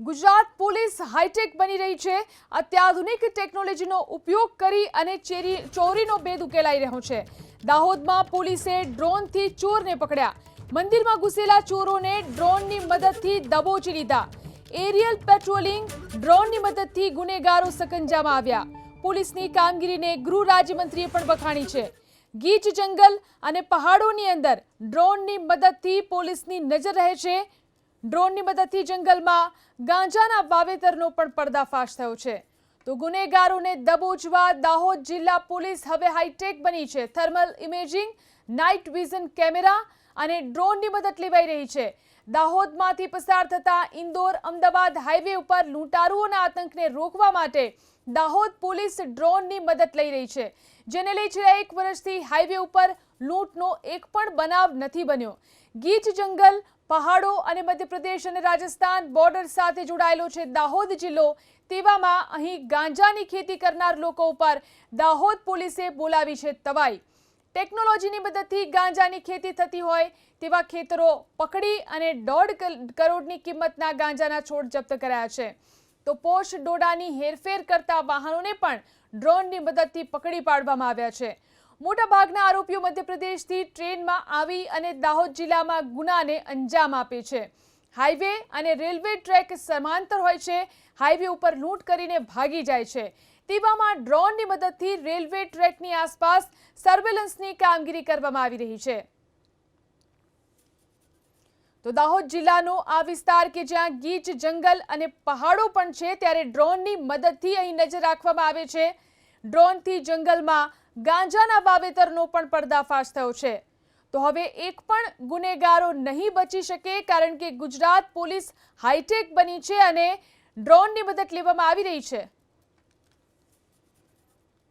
Gujarat police high tech બની રહી છે। અત્યાધુનિક ટેકનોલોજીનો ઉપયોગ કરી અને ચોરીનો ભેદ ઉકેલાઈ રહ્યો છે। દાહોદમાં પોલીસે ડ્રોનથી ચોરને પકડ્યા। મંદિરમાં ઘૂસેલા ચોરોને ડ્રોનની મદદથી દબોચી લીધા। એરિયલ પેટ્રોલિંગ ડ્રોનની મદદથી ગુનેગારો સકંજામાં આવ્યા। પોલીસની કામગીરીને ગૃહ રાજ્યમંત્રીએ પણ વખાણી છે। ગીચ જંગલ અને પહાડોની અંદર ડ્રોનની મદદથી પોલીસની નજર રહે છે। ડ્રોનની મદદથી જંગલમાં ગાંજાના વાવેતરનો પણ પર્દાફાશ થયો છે। તો ગુનેગારોને દબોચવા દાહોદ જિલ્લા પોલીસ હવે હાઈટેક બની છે। Thermal imaging, night vision camera અને ડ્રોનની મદદ લેવાઈ રહી છે। દાહોદમાંથી પસાર થતા ઇન્દોર અમદાવાદ હાઈવે ઉપર લૂંટારુઓના આતંકને રોકવા માટે દાહોદ પોલીસ ડ્રોનની મદદ લઈ રહી છે, જેને લઈ છેલ્લા 1 વર્ષથી હાઈવે ઉપર લૂંટનો એક પણ બનાવ નથી બન્યો। ગીચ જંગલ, પહાડો અને મધ્યપ્રદેશ અને રાજસ્થાન બોર્ડર સાથે જોડાયેલો છે દાહોદ જિલ્લો। તેવામાં અહીં ગાંજાની ખેતી કરનાર લોકો ઉપર દાહોદ પોલીસે બોલાવી છે તવાઈ। ટેકનોલોજીની મદદથી ગાંજાની ખેતી થતી હોય તેવા ખેતરો પકડી અને 1.5 કરોડની કિંમતના ગાંજાના છોડ જપ્ત કરાયા છે। તો પોશ ડોડાની હેરફેર કરતા વાહનોને પણ ડ્રોનની મદદથી પકડી પાડવામાં આવ્યા છે। મોટાભાગના આરોપીઓ મધ્યપ્રદેશથી ટ્રેનમાં આવી અને દાહોદ જિલ્લામાં ગુનાને અંજામ આપે છે। હાઈવે અને રેલવે ટ્રેક સમાંતર હોય છે। હાઈવે ઉપર લૂંટ કરીને ભાગી જાય છે। તેવામાં ડ્રોનની મદદથી રેલવે ટ્રેકની આસપાસ સર્વેલન્સની કામગીરી કરવામાં આવી રહી છે। તો દાહોદ જિલ્લાનો આ વિસ્તાર કે જ્યાં ગીચ જંગલ અને પહાડો પણ છે, ત્યારે ડ્રોનની મદદથી અહીં નજર રાખવામાં આવે છે। ડ્રોનથી જંગલમાં ગાંજાના વાવેતરનો પણ પર્દાફાશ થયો છે। તો હવે એક પણ ગુનેગારો નહીં બચી શકે, કારણ કે ગુજરાત પોલીસ હાઈટેક બની છે અને ડ્રોનની મદદ લેવામાં આવી રહી છે।